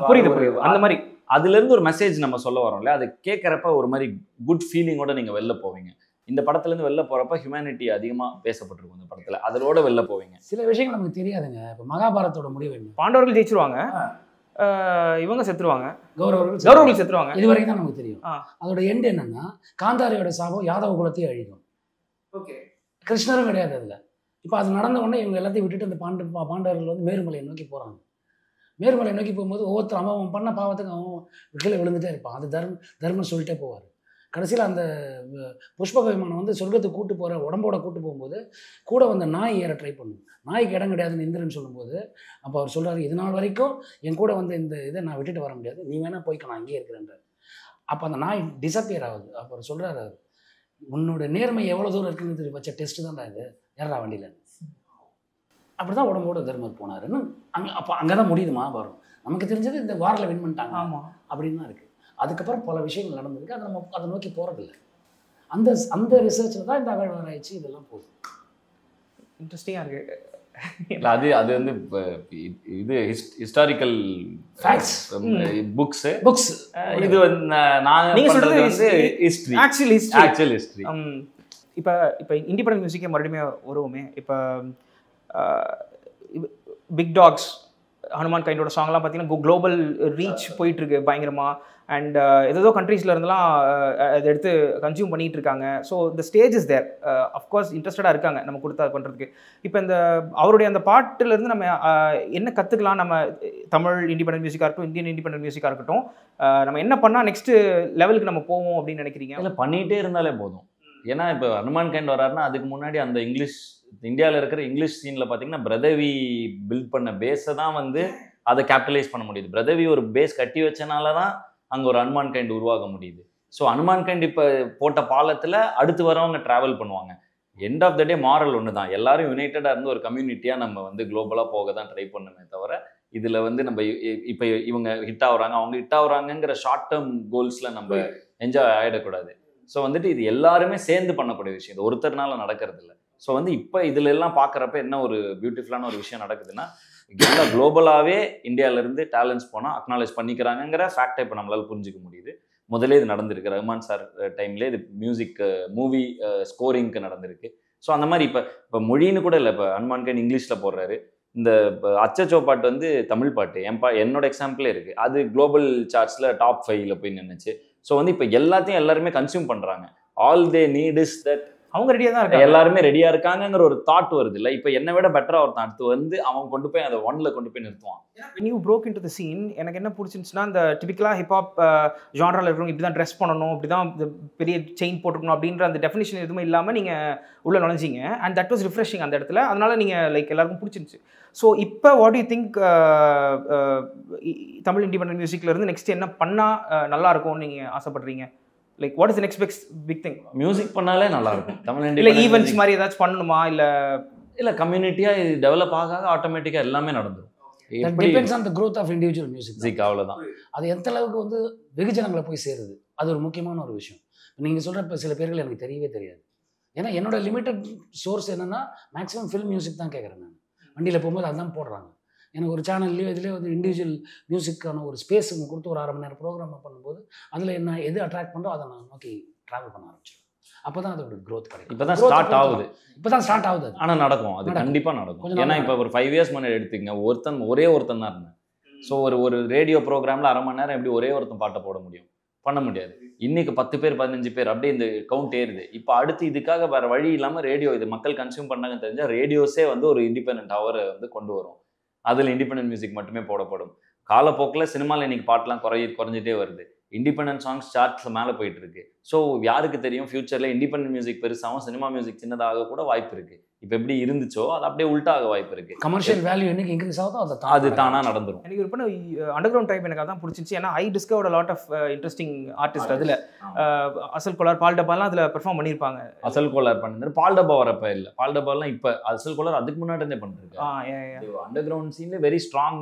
புரியுது அந்த மாதிரி. அதுலேருந்து ஒரு மெசேஜ் நம்ம சொல்ல வரோம் இல்லையா, அது கேட்குறப்ப ஒரு மாதிரி குட் ஃபீலிங்கோட நீங்கள் வெளில போவீங்க. இந்த படத்துலேருந்து வெளில போகிறப்ப ஹியூமனிட்டி அதிகமாக பேசப்பட்டிருக்கும் இந்த படத்தில், அதோட வெளில போவீங்க. சில விஷயங்கள் நமக்கு தெரியாதுங்க. இப்போ மகாபாரதோட முடிவு என்ன? பாண்டவர்கள் ஜெயிச்சிருவாங்க, இவங்க செத்துருவாங்க, கௌரவர்கள் செத்துருவாங்க. இது வரைக்கும் தான் நமக்கு தெரியும். அதோட எண்ட் என்னன்னா, காந்தாரியோட சாபம் யாதவ குலத்தையும் அழிக்கும். ஓகே, கிருஷ்ணரும் கிடையாது அதில். இப்போ அது நடந்த உடனே இவங்க எல்லாத்தையும் விட்டுட்டு அந்த பாண்டவர்கள் வந்து மேருமலையை நோக்கி போகிறாங்க. மேருமலையை நோக்கி போகும்போது ஒவ்வொருத்தரும் அவன் பண்ண பாவத்துக்கு அவன் கீழே விழுந்துட்டே இருப்பான். அது தர்மம் சொல்லிட்டே போவார். கடைசியில் அந்த புஷ்ப விமானம் வந்து சொர்க்கத்துக்கு கூட்டு போகிற உடம்போட கூட்டு போகும்போது கூட வந்து நாய் ஏற ட்ரை பண்ணும். நாய்க்கு இடம் கிடையாதுன்னு இந்திரன் சொல்லும்போது அப்போ அவர் சொல்கிறாரு, இது நாள் வரைக்கும் என் கூட வந்து இந்த இதை நான் விட்டுட்டு வர முடியாது, நீ வேணால் போய்க்க, நான் அங்கேயே இருக்கிறேன்றார். அப்போ அந்த நாய் டிஸப்பியர் ஆகுது. அப்போ அவர் சொல்கிறாரு, உன்னோட நேர்மை எவ்வளோ தூரம் இருக்குன்னு வச்ச டெஸ்ட்டு தான் இது, ஏறா வண்டியில். அப்படி தான் உடம்போட தர்மர் போனாருன்னு அங்கே தான் முடியுது மகாபாரதம். நமக்கு தெரிஞ்சது இந்த வாரில் வின் பண்ணிட்டாங்க அப்படின்னு தான் இருக்குது. அதுக்கப்புறம் பல விஷயங்கள் நடந்திருக்கு, அதை நோக்கி போகிறதில்ல. அந்த ரிசர்ச்சில் தான் இந்த அகழ்வாராய்ச்சி இதெல்லாம் போகுது. இன்ட்ரெஸ்டிங்காக இருக்குது. இல்லை அது வந்து இது ஹிஸ்டாரிக்கல் ஃபேக்ட்ஸ் புக்ஸ் இது வந்து நான் சொல்கிறது வந்து ஹிஸ்ட்ரி, ஆக்சுவல் ஹிஸ்ட்ரி. இப்போ இண்டிபெண்டன்ட் மியூசிக்கே மறுபடியும் வருவோமே. இப்போ பிக் டாக்ஸ், ஹனுமான் கைண்டோட சாங்லாம் பார்த்தீங்கன்னா குளோபல் ரீச் போயிட்டுருக்கு பயங்கரமாக. அண்ட் ஏதோ கண்ட்ரீஸில் இருந்தெல்லாம் அதை எடுத்து கன்சியூம் பண்ணிகிட்டு இருக்காங்க. ஸோ இந்த ஸ்டேஜ் இஸ் தேர். அஃப்கோர்ஸ் இன்ட்ரெஸ்டடாக இருக்காங்க நம்ம கொடுத்தா பண்ணுறதுக்கு. இப்போ இந்த அவருடைய அந்த பாட்டிலேருந்து நம்ம என்ன கற்றுக்கலாம்? நம்ம தமிழ் இண்டிபெண்டன்ட் மியூசிக்காக இருக்கட்டும், இந்தியன் இண்டிபெண்டன்ட் மியூசிக்காக இருக்கட்டும், நம்ம என்ன பண்ணால் நெக்ஸ்ட்டு லெவலுக்கு நம்ம போவோம் அப்படின்னு நினைக்கிறீங்க? இல்லை, பண்ணிகிட்டே இருந்தாலே போதும். ஏன்னா இப்போ ஹனுமான் கைண்ட் வராருன்னா அதுக்கு முன்னாடி அந்த இந்தியாவில் இருக்கிற இங்கிலீஷ் சீனில் பார்த்தீங்கன்னா பிரதவி பில்ட் பண்ண பேஸை தான் வந்து அதை கேபிட்டலைஸ் பண்ண முடியுது. பிரதவி ஒரு பேஸ் கட்டி வச்சனால தான் அங்கே ஒரு ஹனுமான் கைண்ட் உருவாக முடியுது. ஸோ ஹனுமான் கைண்ட் இப்போ போட்ட பாலத்தில் அடுத்து வரவங்க ட்ராவல் பண்ணுவாங்க. End of the day moral ஒன்று தான், எல்லாரும் யுனைட்டடாக இருந்து ஒரு கம்யூனிட்டியாக நம்ம வந்து குளோபலாக போக தான் ட்ரை பண்ணுமே தவிர இதில் வந்து நம்ம இப்போ இவங்க ஹிட் ஆகுறாங்க அவங்க ஹிட் ஆகுறாங்கங்கிற ஷார்ட் டேர்ம் கோல்ஸில் நம்ம என்ஜாய் ஆகிடக்கூடாது. ஸோ வந்துட்டு இது எல்லாருமே சேர்ந்து பண்ணக்கூடிய விஷயம், இது ஒருத்தர்னால நடக்கிறது இல்லை. ஸோ வந்து இப்போ இதில் எல்லாம் பார்க்குறப்ப என்ன ஒரு பியூட்டிஃபுல்லான ஒரு விஷயம் நடக்குதுன்னா, எல்லாம் குளோபலாகவே இந்தியாவிலேருந்து டேலண்ட்ஸ் போனால் அக்னாலேஜ் பண்ணிக்கிறாங்கிற ஃபேக்டை இப்போ நம்மளால் புரிஞ்சிக்க முடியுது. முதலே இது நடந்திருக்கு, ரஹ்மான் சார் டைம்லேயே இது மியூசிக் மூவி ஸ்கோரிங்க்கு நடந்திருக்கு. ஸோ அந்த மாதிரி இப்போ மொழின்னு கூட இல்லை, இப்போ ஹனுமான் கைண்ட் இங்கிலீஷில் போடுறாரு, இந்த அச்சச்சோ பாட்டு வந்து தமிழ் பாட்டு என்னோட எக்ஸாம்பிளே இருக்குது, அது குளோபல் சார்ட்ஸில் டாப் 5ல் போய் நின்றுச்சு. ஸோ வந்து இப்போ எல்லாத்தையும் எல்லாருமே கன்சியூம் பண்ணுறாங்க. All they need is that அவங்க ரெடியாக தான் இருக்காங்க, எல்லாருமே ரெடியாக இருக்காங்கிற ஒரு தாட் வருது இல்லை. இப்போ என்னை விட பெட்டராக ஒருத்தன் அடுத்து வந்து அவன் கொண்டு போய் அதை 1ல் கொண்டு போய் நிறுத்துவான். New broke into the scene. எனக்கு என்ன பிடிச்சிருந்துச்சுன்னா, இந்த டிபிக்கலாக ஹிப்ஹாப் ஜான்ராவில் இருக்கிறவங்க இப்படி தான் ட்ரெஸ் பண்ணணும், இப்படி தான் பெரிய செயின் போட்டுக்கணும் அப்படின்ற அந்த டெஃபினிஷன் எதுவுமே இல்லாமல் நீங்கள் உள்ளே நுழைஞ்சிங்க. அண்ட் தட் வாஸ் ரிஃப்ரெஷிங் அந்த இடத்துல. அதனால் நீங்கள் லைக் எல்லாருக்கும் பிடிச்சிருந்துச்சு. ஸோ இப்போ what you think Tamil independent மியூசிக்லேருந்து நெக்ஸ்ட் என்ன பண்ணால் நல்லாயிருக்கும்னு நீங்கள் ஆசைப்படுறீங்க? Like what is the next big thing? Music பண்ணாலே நல்லாயிருக்கும். தமிழ் இல்லை ஈவெண்ட்ஸ் மாதிரி ஏதாச்சும் பண்ணணுமா? இல்லை கம்யூனிட்டியாக இது டெவலப் ஆக ஆட்டோமேட்டிக்காக எல்லாமே நடந்துடும். எப்படி depends on the growth of individual music. அவ்வளோதான். அது எந்த அளவுக்கு வந்து வெகுஜனங்களை போய் சேருது, அது ஒரு முக்கியமான ஒரு விஷயம். நீங்கள் சொல்கிற இப்போ சில பேர்கள் எனக்கு தெரியவே தெரியாது. ஏன்னா என்னோட லிமிட்டட் சோர்ஸ் என்னென்னா மேக்ஸிமம் ஃபில்ம் மியூசிக் தான் கேட்குறேன் நான். வண்டியில் போகும்போது அதுதான் போடுறாங்க. எனக்கு ஒரு சேனல்லையோ இதுலேயே வந்து இண்டிவிஜுவல் மியூசிக்கான ஒரு ஸ்பேஸ் கொடுத்து ஒரு 1/2 மணி நேரம் ப்ரோக்ராம் பண்ணும்போது அதில் என்ன எது அட்ராக்ட் பண்ணுறோ அதை நான் நோக்கி ட்ராவல் பண்ண ஆரம்பிச்சிடும். அப்போ தான் அதோட க்ரோத் கிடைக்கும். இப்போ தான் ஸ்டார்ட் ஆகுது. இப்போ தான் ஸ்டார்ட் ஆகுது. ஆனால் நடக்கும், அது கண்டிப்பாக நடக்கும். ஏன்னா இப்போ ஒரு 5 years முன்னாடி எடுத்துக்கங்க, ஒரே ஒருத்தன் தான் இருந்தேன். ஸோ ஒரு ரேடியோ ப்ரோக்ராமில் 1/2 மணி நேரம் எப்படி ஒரே ஒருத்தன் பாட்டை போட முடியும்? பண்ண முடியாது. இன்னைக்கு 10 பேர் 15 பேர் அப்படியே இந்த கவுண்ட் ஏறுது. இப்போ அடுத்து இதுக்காக வேறு வழி இல்லாமல் ரேடியோ, இது மக்கள் கன்சியூம் பண்ணாங்கன்னு தெரிஞ்சால் ரேடியோஸே வந்து ஒரு இண்டிபெண்டன்ட் ஹவரை வந்து கொண்டு வரும். அதில் இண்டிபெண்டன்ட் மியூசிக் மட்டுமே போடப்படும். காலப்போக்கில் சினிமாவில் இன்னைக்கு பாட்டெலாம் குறைஞ்சிட்டே வருது. இண்டிபெண்டன்ட் சாங்ஸ் சார்ட்ஸில் மேலே போயிட்டு இருக்கு. ஸோ யாருக்கு தெரியும் ஃபியூச்சரில் இண்டிபெண்டன்ட் மியூசிக் பெருசாகவும் சினிமா மியூசிக் சின்னதாக கூட வாய்ப்பு இருக்குது. இப்போ எப்படி இருந்துச்சோ அது அப்படியே உல்ட்டாக வாய்ப்பு இருக்குது. கமர்ஷியல் வேல்யூ என்னைக்கு இன்க்ரீஸ் ஆகுதோ அது தானாக நடந்துடும். எனக்கு ஒரு பண்ண அண்டர் கிரவுண்ட் டைப் எனக்கு அதான் பிடிச்சிச்சு. ஏன்னா I discovered lot of interesting artist. அதில் அசல் கோலார், பால் டப்பாலாம் அதில் பெர்ஃபார்ம் பண்ணியிருப்பாங்க. அசல் கோலார் பண்ணிருந்தாரு. பால் டப்பா வரப்ப இல்லை, பால் டப்பாலாம் இப்போ அசல் கோலார் அதுக்கு முன்னாடி இருந்தே பண்ணிருக்காரு. அண்டர் கிரவுண்ட் சீன்ல வெரி ஸ்ட்ராங்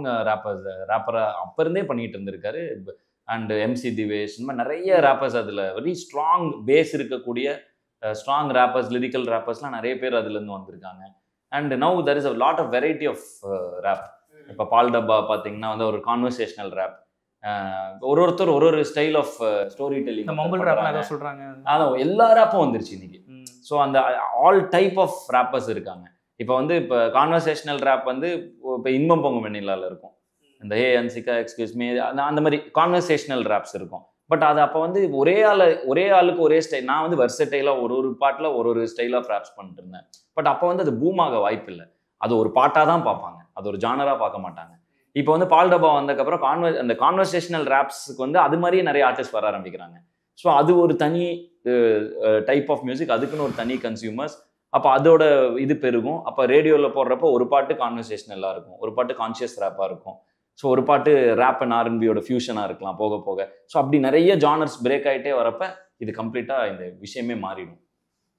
ரேப்பரை அப்போ இருந்தே பண்ணிட்டு இருந்திருக்காரு. அண்ட் எம்சி திவேஷ், இந்த மாதிரி நிறைய ரேப்பர்ஸ் அதில் வெரி ஸ்ட்ராங் பேஸ் இருக்கக்கூடிய ஸ்ட்ராங் ரேப்பர்ஸ், லிரிக்கல் ரேப்பர்ஸ்லாம் நிறைய பேர் அதுலேருந்து வந்திருக்காங்க. And now there is a lot of variety of rap. இப்போ பால் டப்பா பார்த்தீங்கன்னா வந்து ஒரு கான்வர்சேஷனல் ரேப், ஒருத்தர் ஒரு style of story telling, mumble rap சொல்கிறாங்க. அதான் எல்லா ரேப்பும் வந்துருச்சு இன்னைக்கு. ஸோ அந்த ஆல் டைப் ஆஃப் ரேப்பர்ஸ் இருக்காங்க. இப்போ வந்து இப்போ கான்வர்சேஷனல் ரேப் வந்து இப்போ இன்பம் பொங்கும் வெண்ணிலாவில் இருக்கும், இந்த ஏ அன்சிகா எக்ஸ்கியூஸ் மீ அந்த மாதிரி கான்வர்சேஷனல் ரேப்ஸ் இருக்கும். பட் அது அப்போ வந்து ஒரே ஆளுக்கு ஒரே ஸ்டைல். நான் வந்து வெர்சடைலாக ஒரு பாட்டில் ஒரு ஸ்டைல் ஆஃப் ரேப்ஸ் பண்ணிட்டு இருந்தேன். பட் அப்போ வந்து அது பூமாக வாய்ப்பு இல்லை. அது ஒரு பாட்டாக தான் பார்ப்பாங்க, அது ஒரு ஜானராக பார்க்க மாட்டாங்க. இப்போ வந்து பால் டப்பா வந்ததுக்கப்புறம் அந்த கான்வர்சேஷனல் ரேப்ஸுக்கு வந்து அது மாதிரியே நிறைய ஆர்டிஸ்ட் வர ஆரம்பிக்கிறாங்க. ஸோ அது ஒரு தனி டைப் ஆஃப் மியூசிக், அதுக்குன்னு ஒரு தனி கன்சியூமர்ஸ். அப்போ அதோட இது பெருகும். அப்போ ரேடியோவில் போடுறப்போ ஒரு பாட்டு கான்வர்சேஷனலாக இருக்கும், ஒரு பாட்டு கான்ஷியஸ் ரேப்பாக இருக்கும், ஸோ ஒரு பாட்டு ரேப் அண்ட் ஆர்என்பியோட ஃபியூஷனாக இருக்கலாம் போக போக. ஸோ அப்படி நிறைய ஜானர்ஸ் பிரேக் ஆகிட்டே வரப்போ இது கம்ப்ளீட்டாக இந்த விஷயமே மாறிடும்.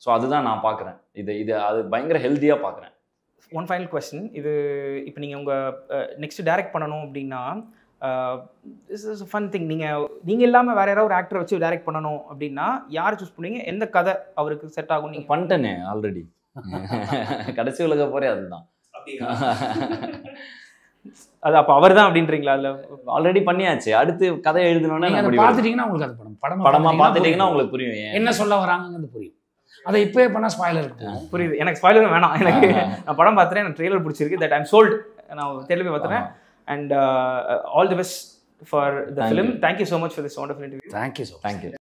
ஸோ அதுதான் நான் பார்க்குறேன். இது அது பயங்கர ஹெல்த்தியாக பார்க்குறேன். One final question. இது இப்போ நீங்கள் உங்கள் நெக்ஸ்ட் டைரக்ட் பண்ணணும் அப்படின்னா, திஸ் இஸ் ஃபன் திங். நீங்கள் இல்லாமல் வேறு யாராவது ஒரு ஆக்டரை வச்சு டைரக்ட் பண்ணணும் அப்படின்னா யார் சூஸ் பண்ணுவீங்க? எந்த கதை அவருக்கு செட் ஆகும்? நீங்கள் பண்ணிட்டேனே ஆல்ரெடி. கடைசி உலக போகிறே அதுதான். அது அப்போ அவர் தான் அப்படின்றீங்களா? அதில் ஆல்ரெடி பண்ணியாச்சு. அடுத்து கதை எழுதணும்னா பார்த்துட்டீங்கன்னா உங்களுக்கு அது படமாக பார்த்துட்டீங்கன்னா உங்களுக்கு புரியும் என்ன சொல்ல வராங்கன்னு புரியும். அதை இப்போயே பண்ணால் ஸ்பாயிலர் இருக்கும். புரியுது. எனக்கு ஸ்பாயிலரும் வேணாம். எனக்கு நான் படம் பார்த்துறேன், எனக்கு ட்ரெய்லர் பிடிச்சிருக்கு, தட் ஐம் சோல்ட். நான் தெளிவாக பார்த்துறேன். And all the best for the film. Thank you so much for this wonderful interview. Thank you.